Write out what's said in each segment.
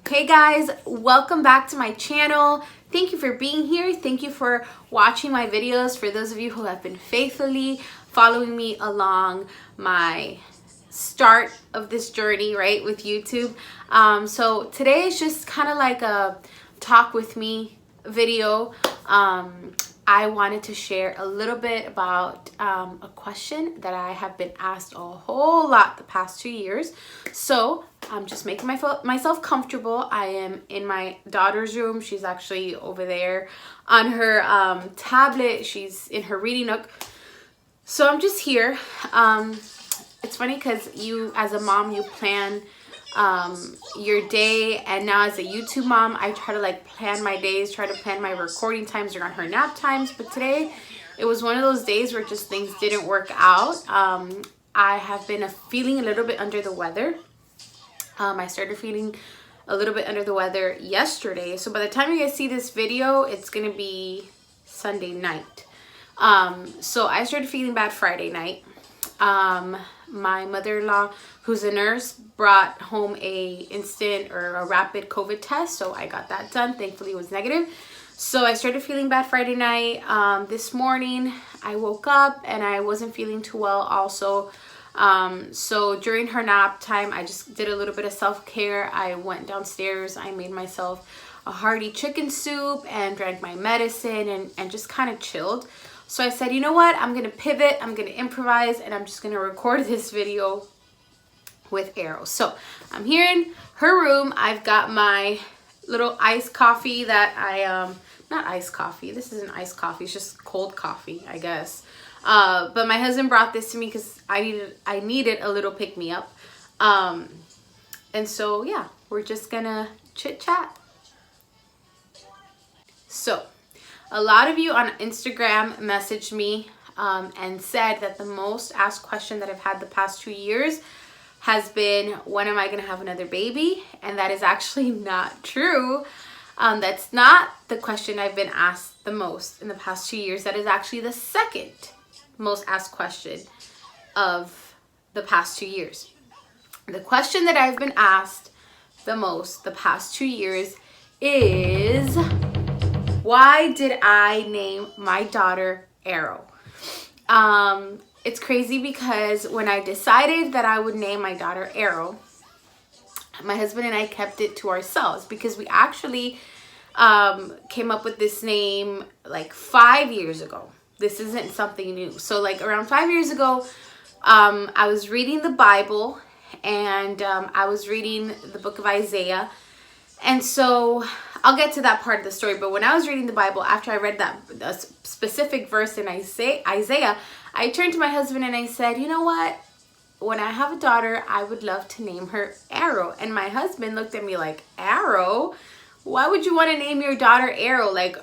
Hey guys, welcome back to my channel. Thank you for being here. Thank you for watching my videos. For those of you who have been faithfully following me along my start of this journey, right, with YouTube. So today is just kind of like a talk with me video. I wanted to share a little bit about a question that I have been asked a whole lot the past 2 years. So I'm just making myself comfortable. I am in my daughter's room. She's actually over there on her tablet. She's in her reading nook. So I'm just here. It's funny because you, as a mom, you plan your day, and now as a YouTube mom, I try to like plan my days, try to plan my recording times around her nap times. But today it was one of those days where just things didn't work out. I have been feeling a little bit under the weather. I started feeling a little bit under the weather yesterday, so by the time you guys see this video, it's gonna be Sunday night. So I started feeling bad Friday night. My mother-in-law, who's a nurse, brought home a instant or a rapid COVID test, so I got that done. Thankfully it was negative. So I started feeling bad Friday night. This morning I woke up and I wasn't feeling too well also. So during her nap time, I just did a little bit of self-care. I went downstairs, I made myself a hearty chicken soup and drank my medicine and just kind of chilled. So I said, you know what, I'm gonna pivot, I'm gonna improvise, and I'm just gonna record this video with Arrow. So I'm here in her room. I've got my little iced coffee that not iced coffee, this isn't iced coffee, it's just cold coffee, I guess. But my husband brought this to me because I needed a little pick-me-up. And so yeah, we're just gonna chit chat. So a lot of you on Instagram messaged me and said that the most asked question that I've had the past 2 years has been, when am I gonna have another baby? And that is actually not true. That's not the question I've been asked the most in the past 2 years. That is actually the second most asked question of the past 2 years. The question that I've been asked the most the past 2 years is, why did I name my daughter Arrow? It's crazy because when I decided that I would name my daughter Arrow, my husband and I kept it to ourselves because we actually came up with this name like 5 years ago. This isn't something new. So like around 5 years ago, I was reading the Bible, and I was reading the book of Isaiah. And so I'll get to that part of the story. But when I was reading the Bible, after I read that specific verse in Isaiah, I turned to my husband and I said, you know what? When I have a daughter, I would love to name her Arrow. And my husband looked at me like, Arrow? Why would you want to name your daughter Arrow? Like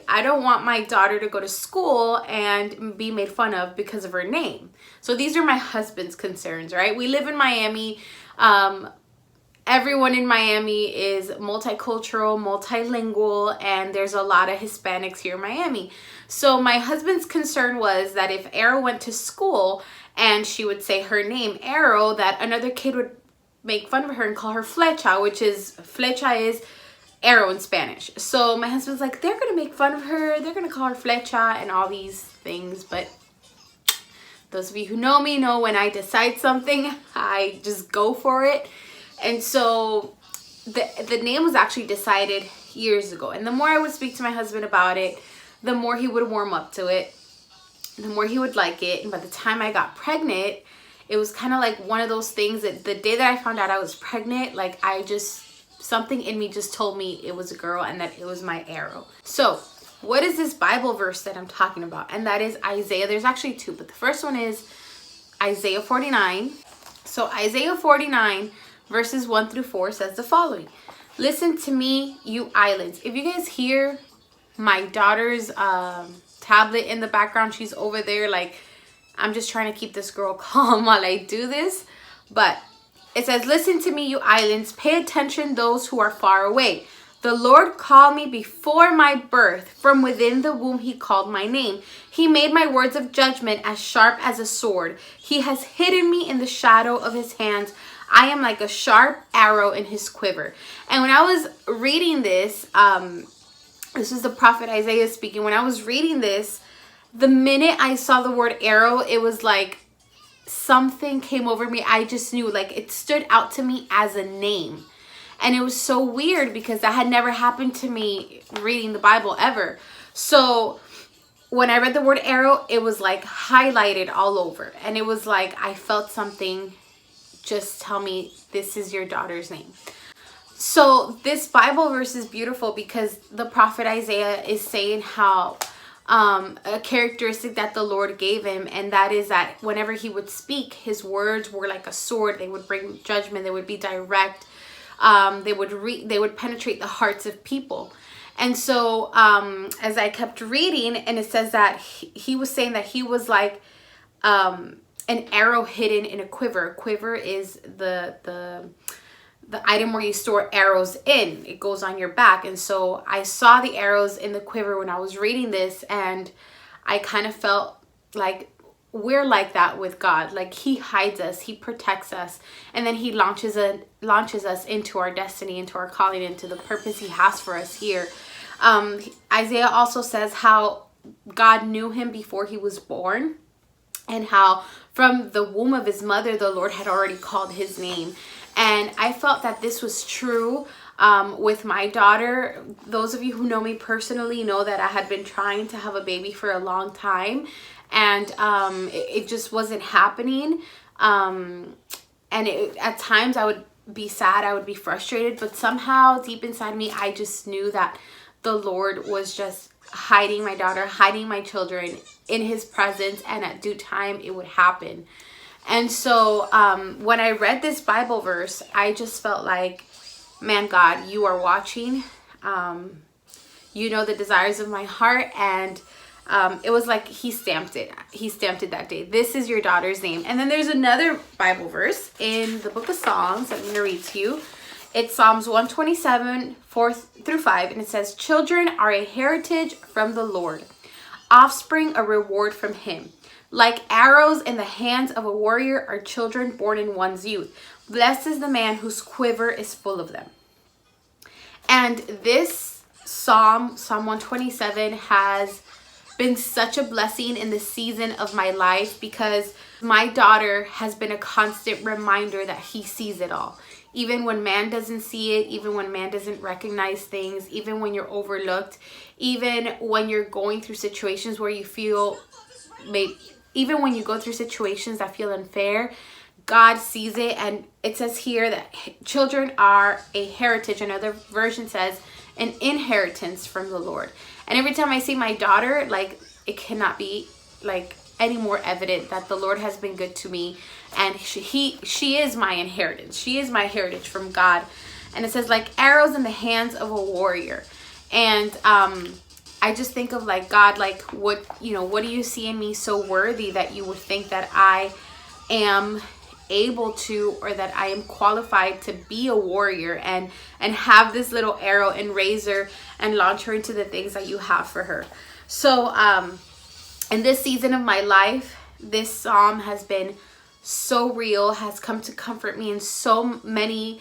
I don't want my daughter to go to school and be made fun of because of her name. So these are my husband's concerns, right? We live in Miami. Everyone in Miami is multicultural, multilingual, and there's a lot of Hispanics here in Miami. So my husband's concern was that if Arrow went to school and she would say her name, Arrow, that another kid would make fun of her and call her Flecha, Flecha is arrow in Spanish. So my husband's like, they're gonna make fun of her, they're gonna call her Flecha and all these things. But those of you who know me know when I decide something, I just go for it. And so the name was actually decided years ago. And the more I would speak to my husband about it, the more he would warm up to it, the more he would like it. And by the time I got pregnant, it was kind of like one of those things that the day that I found out I was pregnant, like something in me just told me it was a girl and that it was my Arrow. So what is this Bible verse that I'm talking about? And that is Isaiah. There's actually two, but the first one is Isaiah 49. So Isaiah 49 verses 1 through 4 says the following. Listen to me, you islands. If you guys hear my daughter's tablet in the background, she's over there, like, I'm just trying to keep this girl calm while I do this. But it says, listen to me, you islands. Pay attention, those who are far away. The Lord called me before my birth. From within the womb he called my name. He made my words of judgment as sharp as a sword. He has hidden me in the shadow of his hands. I am like a sharp arrow in his quiver. And when I was reading this, this is the prophet Isaiah speaking. When I was reading this, the minute I saw the word arrow, it was like something came over me. I just knew, like, it stood out to me as a name. And it was so weird because that had never happened to me reading the Bible ever. So when I read the word arrow, it was like highlighted all over. And it was like I felt something just tell me, this is your daughter's name. So this Bible verse is beautiful because the prophet Isaiah is saying how a characteristic that the Lord gave him, and that is that whenever he would speak, his words were like a sword. They would bring judgment. They would be direct. They would penetrate the hearts of people. And so as I kept reading, and it says that he was saying that he was like an arrow hidden in a quiver. A quiver is the item where you store arrows in. It goes on your back. And so I saw the arrows in the quiver when I was reading this, and I kind of felt like we're like that with God. Like he hides us, he protects us, and then he launches us into our destiny, into our calling, into the purpose he has for us here. Isaiah also says how God knew him before he was born, and how from the womb of his mother, the Lord had already called his name. And I felt that this was true with my daughter. Those of you who know me personally know that I had been trying to have a baby for a long time, and it just wasn't happening. And at times I would be sad, I would be frustrated, but somehow deep inside me, I just knew that the Lord was just hiding my daughter, hiding my children in his presence, and at due time it would happen. And so when I read this Bible verse, I just felt like, man, God, you are watching. You know the desires of my heart. And it was like he stamped it. He stamped it that day. This is your daughter's name. And then there's another Bible verse in the book of Psalms that I'm going to read to you. It's Psalms 127, 4-5. And it says, children are a heritage from the Lord, offspring a reward from him. Like arrows in the hands of a warrior are children born in one's youth. Blessed is the man whose quiver is full of them. And this Psalm 127, has been such a blessing in the season of my life because my daughter has been a constant reminder that he sees it all. Even when man doesn't see it, even when man doesn't recognize things, even when you're overlooked, even when you're going through situations where you feel even when you go through situations that feel unfair, God sees it. And it says here that children are a heritage. Another version says an inheritance from the Lord. And every time I see my daughter, like, it cannot be like any more evident that the Lord has been good to me, and she is my inheritance. She is my heritage from God. And it says like arrows in the hands of a warrior. And I just think of like, God, like what do you see in me so worthy that you would think that I am able to, or that I am qualified to be a warrior and have this little arrow and raise her and launch her into the things that you have for her. So in this season of my life, this psalm has been so real, has come to comfort me in so many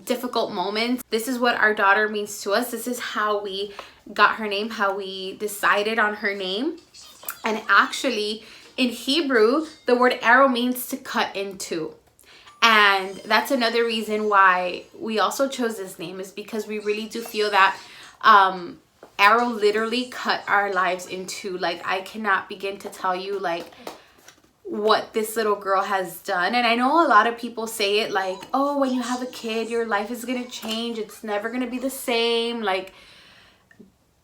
difficult moments. This is what our daughter means to us. This is how we got her name, how we decided on her name. And actually in Hebrew, the word arrow means to cut in two. And that's another reason why we also chose this name, is because we really do feel that arrow literally cut our lives in two. Like, I cannot begin to tell you like what this little girl has done. And I know a lot of people say it like, oh, when you have a kid, your life is gonna change, it's never gonna be the same, like,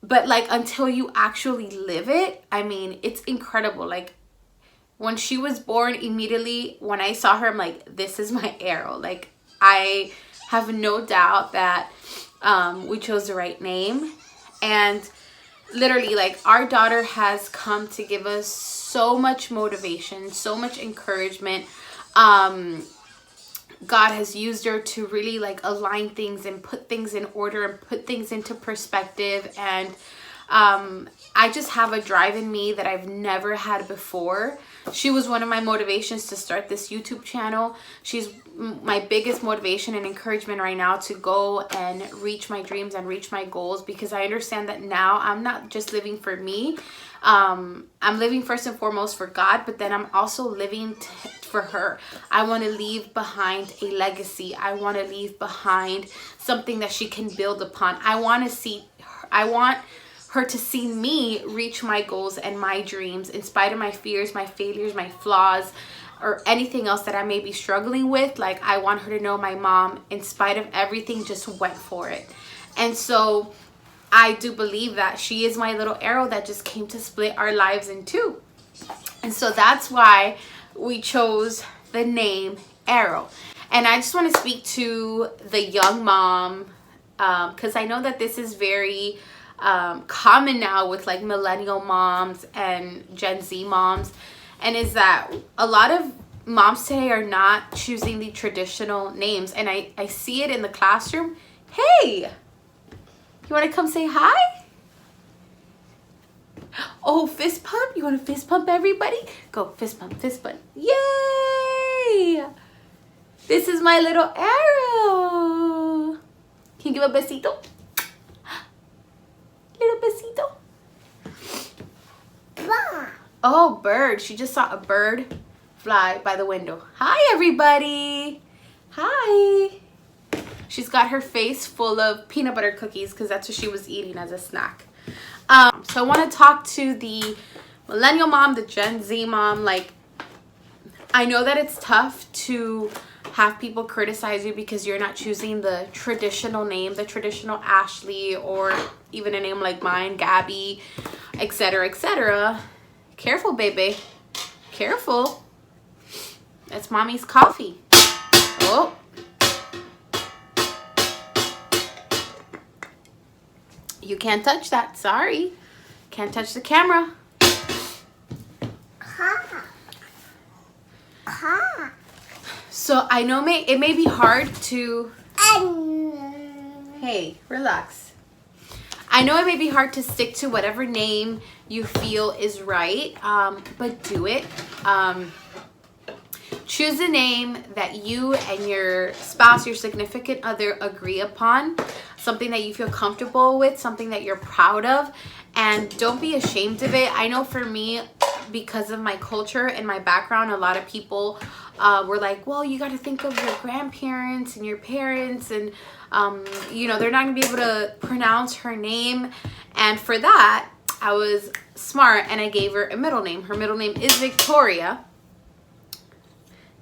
but like until you actually live it, I mean, it's incredible. Like when she was born, immediately when I saw her, I'm like, this is my arrow. Like, I have no doubt that we chose the right name. And literally, like, our daughter has come to give us so much motivation, so much encouragement. God has used her to really like align things and put things in order and put things into perspective. And I just have a drive in me that I've never had before. She was one of my motivations to start this YouTube channel. She's my biggest motivation and encouragement right now to go and reach my dreams and reach my goals, because I understand that now I'm not just living for me. I'm living first and foremost for God, but then I'm also living for her. I want to leave behind a legacy. I want to leave behind something that she can build upon. I want her to see me reach my goals and my dreams in spite of my fears, my failures, my flaws, or anything else that I may be struggling with. Like, I want her to know my mom, in spite of everything, just went for it. And so I do believe that she is my little arrow that just came to split our lives in two. And so that's why we chose the name Arrow. And I just want to speak to the young mom, because I know that this is very common now with like millennial moms and Gen Z moms, and is that a lot of moms today are not choosing the traditional names. And I see it in the classroom. Hey, you want to come say hi? Oh, fist pump. You want to fist pump, everybody? Go fist pump, fist pump. Yay! This is my little arrow. Can you give a besito? Little besito. Oh, bird. She just saw a bird fly by the window. Hi, everybody. Hi. She's got her face full of peanut butter cookies because that's what she was eating as a snack. So I want to talk to the millennial mom, the Gen Z mom. Like, I know that it's tough to have people criticize you because you're not choosing the traditional name, the traditional Ashley, or even a name like mine, Gabby, etc., etc. Careful, baby. Careful. That's mommy's coffee. Oh. You can't touch that. Sorry. Can't touch the camera. So I know it may be hard to... Hey, relax. I know it may be hard to stick to whatever name you feel is right, but do it. Choose a name that you and your spouse, your significant other agree upon, something that you feel comfortable with, something that you're proud of, and don't be ashamed of it. I know for me, because of my culture and my background, a lot of people were like, well, you got to think of your grandparents and your parents, and you know, they're not gonna be able to pronounce her name. And for that, I was smart and I gave her a middle name. Her middle name is Victoria.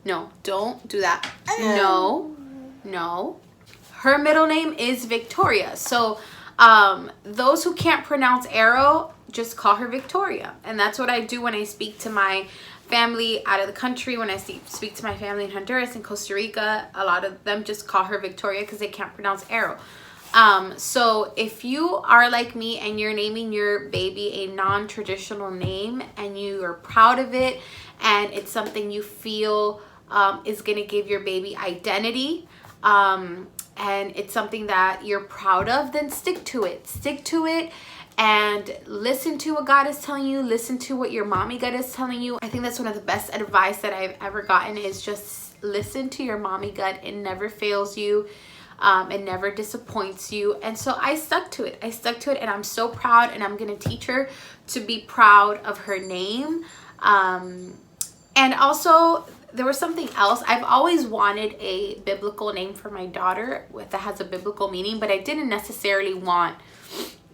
No, don't do that. No. Her middle name is Victoria. So those who can't pronounce Arrow, just call her Victoria. And that's what I do when I speak to my family out of the country. When I speak to my family in Honduras and Costa Rica, a lot of them just call her Victoria because they can't pronounce Arrow. So if you are like me and you're naming your baby a non-traditional name and you are proud of it and it's something you feel is going to give your baby identity, and it's something that you're proud of, then stick to it. Stick to it and listen to what God is telling you. Listen to what your mommy gut is telling you. I think that's one of the best advice that I've ever gotten, is just listen to your mommy gut. It never fails you. It never disappoints you. And so I stuck to it. And I'm so proud, and I'm going to teach her to be proud of her name. And also, there was something else. I've always wanted a biblical name for my daughter that has a biblical meaning, but I didn't necessarily want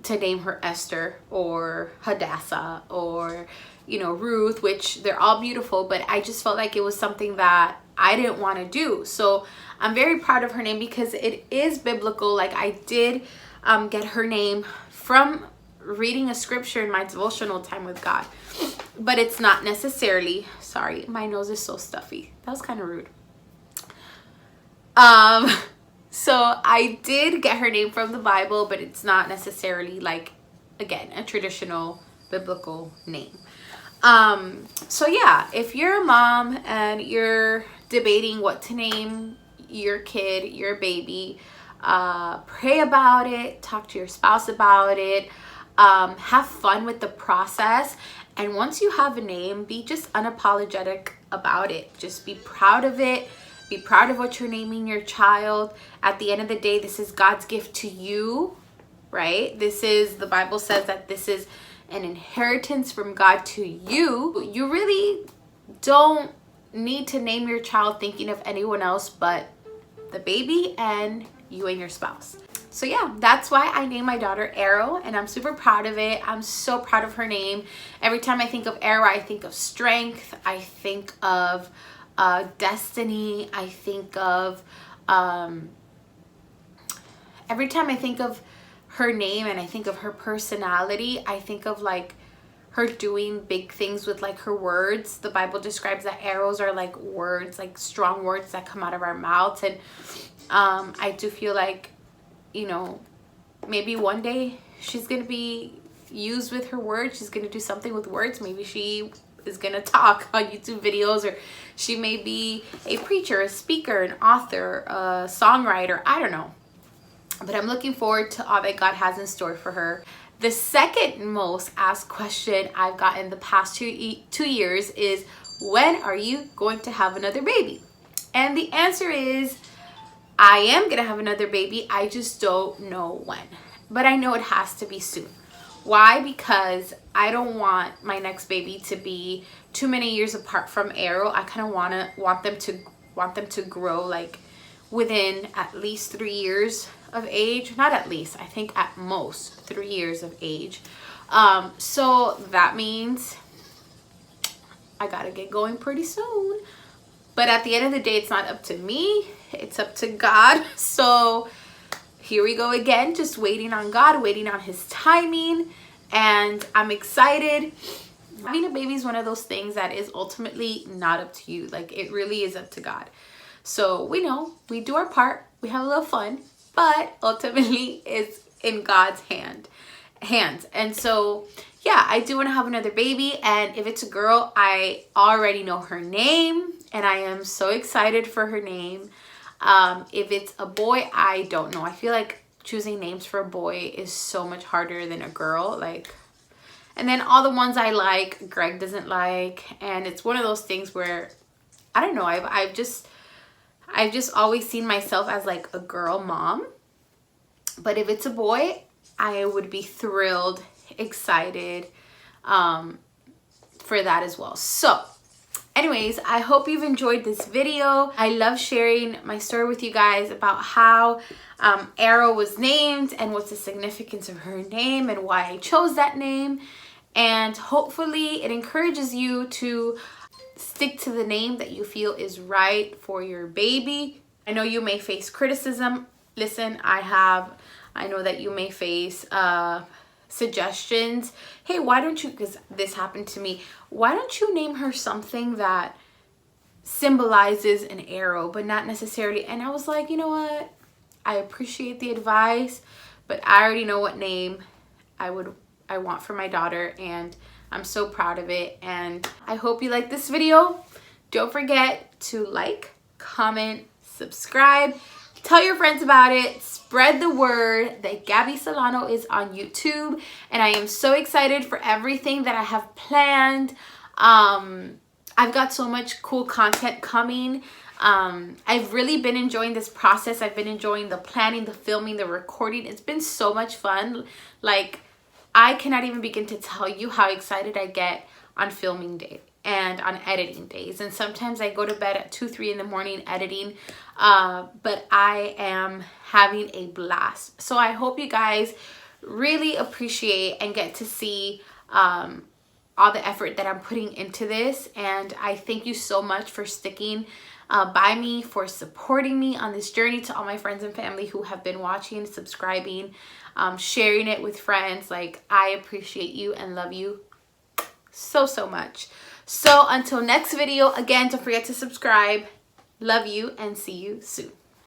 to name her Esther or Hadassah or, you know, Ruth, which they're all beautiful, but I just felt like it was something that I didn't want to do. So I'm very proud of her name because it is biblical. Like, I did get her name from reading a scripture in my devotional time with God, but it's not necessarily, sorry, my nose is so stuffy. That was kind of rude. So I did get her name from the Bible, but it's not necessarily, like, again, a traditional biblical name. So yeah, if you're a mom and you're debating what to name your kid, your baby, pray about it, talk to your spouse about it, have fun with the process, And once you have a name, be just unapologetic about it. Just be proud of it. Be proud of what you're naming your child. At the end of the day, this is God's gift to you, right? This is, the Bible says that this is an inheritance from God to you. You really don't need to name your child thinking of anyone else but the baby and you and your spouse. So yeah, that's why I named my daughter Arrow, and I'm super proud of it. I'm so proud of her name. Every time I think of Arrow, I think of strength. I think of destiny. I think of, every time I think of her name and I think of her personality, I think of like her doing big things with like her words. The Bible describes that arrows are like words, like strong words that come out of our mouths. And I do feel like, you know, maybe one day she's gonna be used with her words. She's gonna do something with words. Maybe she is gonna talk on YouTube videos, or she may be a preacher, a speaker, an author, a songwriter. I don't know, but I'm looking forward to all that God has in store for her. The second most asked question I've gotten the past 2 years is, when are you going to have another baby? And the answer is, I am gonna have another baby. I just don't know when, but I know it has to be soon. Why? Because I don't want my next baby to be too many years apart from Arrow. I kind of want them to grow like within at least 3 years of age. Not at least, I think at most 3 years of age. So that means I gotta get going pretty soon. But at the end of the day, it's not up to me, it's up to God. So here we go again, just waiting on God, waiting on his timing. And I'm excited. Having a baby is one of those things that is ultimately not up to you. Like, it really is up to God. So we know we do our part, we have a little fun, but ultimately it's in God's hands. And so yeah, I do want to have another baby, and if it's a girl, I already know her name and I am so excited for her name. If it's a boy, I don't know. I feel like choosing names for a boy is so much harder than a girl. Like, and then all the ones I like, Greg doesn't like, and it's one of those things where I don't know. I've just always seen myself as like a girl mom. But if it's a boy, I would be thrilled, excited for that as well. So anyways, I hope you've enjoyed this video. I love sharing my story with you guys about how Arrow was named and what's the significance of her name and why I chose that name. And hopefully it encourages you to stick to the name that you feel is right for your baby. I know you may face criticism. Listen, I know that you may face suggestions. Hey, why don't you, because this happened to me, why don't you name her something that symbolizes an arrow, but not necessarily? And I was like, you know what? I appreciate the advice, but I already know what name I want for my daughter, and I'm so proud of it. And I hope you like this video. Don't forget to like, comment, subscribe, tell your friends about it, spread the word that Gabby Solano is on YouTube, and I am so excited for everything that I have planned. I've got so much cool content coming. I've really been enjoying this process. I've been enjoying the planning, the filming, the recording. It's been so much fun. Like, I cannot even begin to tell you how excited I get on filming day and on editing days. And sometimes I go to bed at 2, 3 in the morning editing, but I am having a blast. So I hope you guys really appreciate and get to see all the effort that I'm putting into this. And I thank you so much for sticking by me, for supporting me on this journey. To all my friends and family who have been watching, subscribing, sharing it with friends. Like, I appreciate you and love you so much. So until next video, again, don't forget to subscribe. Love you and see you soon.